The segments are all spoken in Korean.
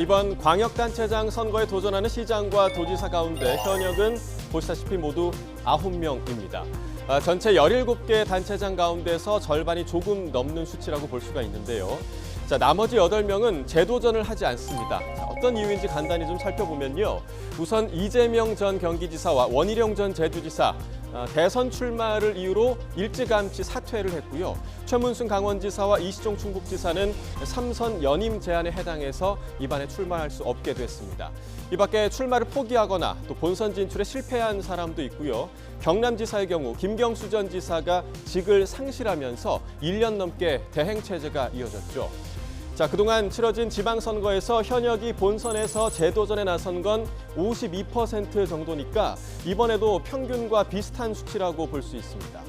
이번 광역단체장 선거에 도전하는 시장과 도지사 가운데 현역은 보시다시피 모두 9명입니다. 전체 17개 단체장 가운데서 절반이 조금 넘는 수치라고 볼 수가 있는데요. 나머지 8명은 재도전을 하지 않습니다. 어떤 이유인지 간단히 좀 살펴보면요. 우선 이재명 전 경기지사와 원희룡 전 제주지사 대선 출마를 이유로 일찌감치 사퇴를 했고요. 최문순 강원지사와 이시종 충북지사는 3선 연임 제한에 해당해서 이번에 출마할 수 없게 됐습니다. 이 밖에 출마를 포기하거나 또 본선 진출에 실패한 사람도 있고요. 경남지사의 경우 김경수 전 지사가 직을 상실하면서 1년 넘게 대행 체제가 이어졌죠. 그동안 치러진 지방선거에서 현역이 본선에서 재도전에 나선 건 52% 정도니까 이번에도 평균과 비슷한 수치라고 볼 수 있습니다.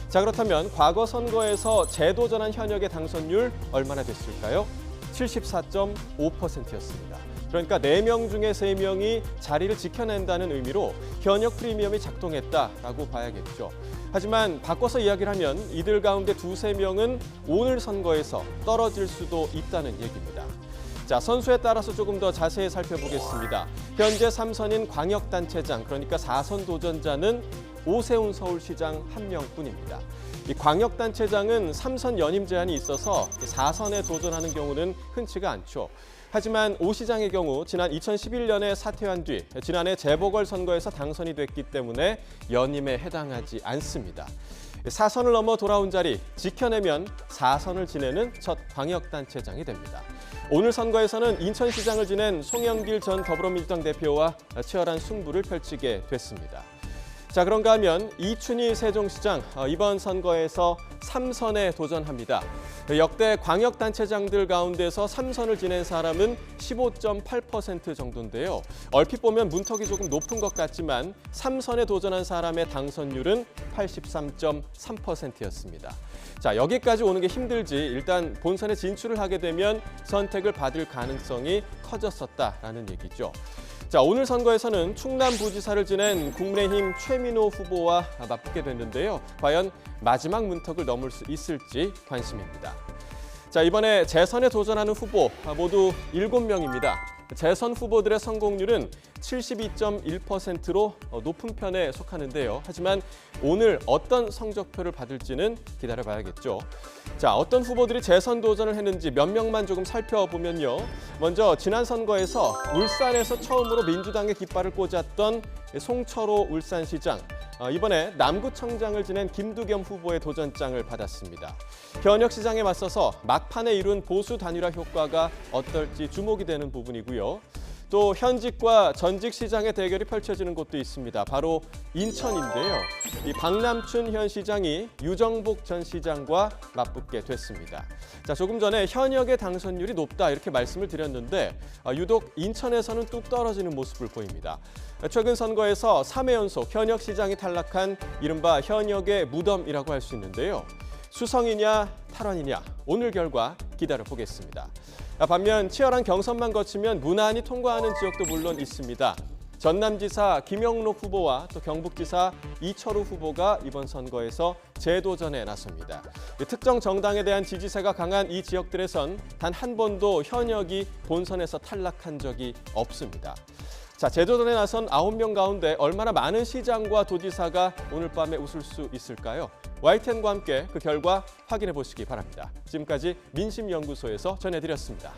그렇다면 과거 선거에서 재도전한 현역의 당선율 얼마나 됐을까요? 74.5%였습니다. 그러니까 4명 중에 3명이 자리를 지켜낸다는 의미로 현역 프리미엄이 작동했다라고 봐야겠죠. 하지만 바꿔서 이야기를 하면 이들 가운데 2~3명은 오늘 선거에서 떨어질 수도 있다는 얘기입니다. 선수에 따라서 조금 더 자세히 살펴보겠습니다. 현재 3선인 광역단체장, 그러니까 4선 도전자는 오세훈 서울시장 1명뿐입니다. 이 광역단체장은 3선 연임 제한이 있어서 4선에 도전하는 경우는 흔치가 않죠. 하지만 오 시장의 경우 지난 2011년에 사퇴한 뒤 지난해 재보궐선거에서 당선이 됐기 때문에 연임에 해당하지 않습니다. 4선을 넘어 돌아온 자리 지켜내면 4선을 지내는 첫 광역단체장이 됩니다. 오늘 선거에서는 인천시장을 지낸 송영길 전 더불어민주당 대표와 치열한 승부를 펼치게 됐습니다. 그런가 하면 이춘희 세종시장 이번 선거에서 3선에 도전합니다. 역대 광역단체장들 가운데서 3선을 지낸 사람은 15.8% 정도인데요. 얼핏 보면 문턱이 조금 높은 것 같지만 3선에 도전한 사람의 당선율은 83.3%였습니다. 여기까지 오는 게 힘들지 일단 본선에 진출을 하게 되면 선택을 받을 가능성이 커졌었다라는 얘기죠. 오늘 선거에서는 충남부지사를 지낸 국민의힘 최민호 후보와 맞붙게 됐는데요. 과연 마지막 문턱을 넘을 수 있을지 관심입니다. 이번에 재선에 도전하는 후보 모두 7명입니다. 재선 후보들의 성공률은 72.1%로 높은 편에 속하는데요. 하지만 오늘 어떤 성적표를 받을지는 기다려봐야겠죠. 어떤 후보들이 재선 도전을 했는지 몇 명만 조금 살펴보면요. 먼저 지난 선거에서 울산에서 처음으로 민주당의 깃발을 꽂았던 송철호 울산시장. 이번에 남구청장을 지낸 김두겸 후보의 도전장을 받았습니다. 현역 시장에 맞서서 막판에 이룬 보수 단일화 효과가 어떨지 주목이 되는 부분이고요. 또 현직과 전직 시장의 대결이 펼쳐지는 곳도 있습니다. 바로 인천인데요. 이 박남춘 현 시장이 유정복 전 시장과 맞붙게 됐습니다. 조금 전에 현역의 당선율이 높다 이렇게 말씀을 드렸는데 유독 인천에서는 뚝 떨어지는 모습을 보입니다. 최근 선거에서 3회 연속 현역 시장이 탈락한 이른바 현역의 무덤이라고 할 수 있는데요. 수성이냐 탈환이냐 오늘 결과 기다려보겠습니다. 반면 치열한 경선만 거치면 무난히 통과하는 지역도 물론 있습니다. 전남지사 김영록 후보와 또 경북지사 이철우 후보가 이번 선거에서 재도전에 나섭니다. 특정 정당에 대한 지지세가 강한 이 지역들에선 단 한 번도 현역이 본선에서 탈락한 적이 없습니다. 재도전에 나선 9명 가운데 얼마나 많은 시장과 도지사가 오늘 밤에 웃을 수 있을까요? YTN과 함께 그 결과 확인해 보시기 바랍니다. 지금까지 민심연구소에서 전해드렸습니다.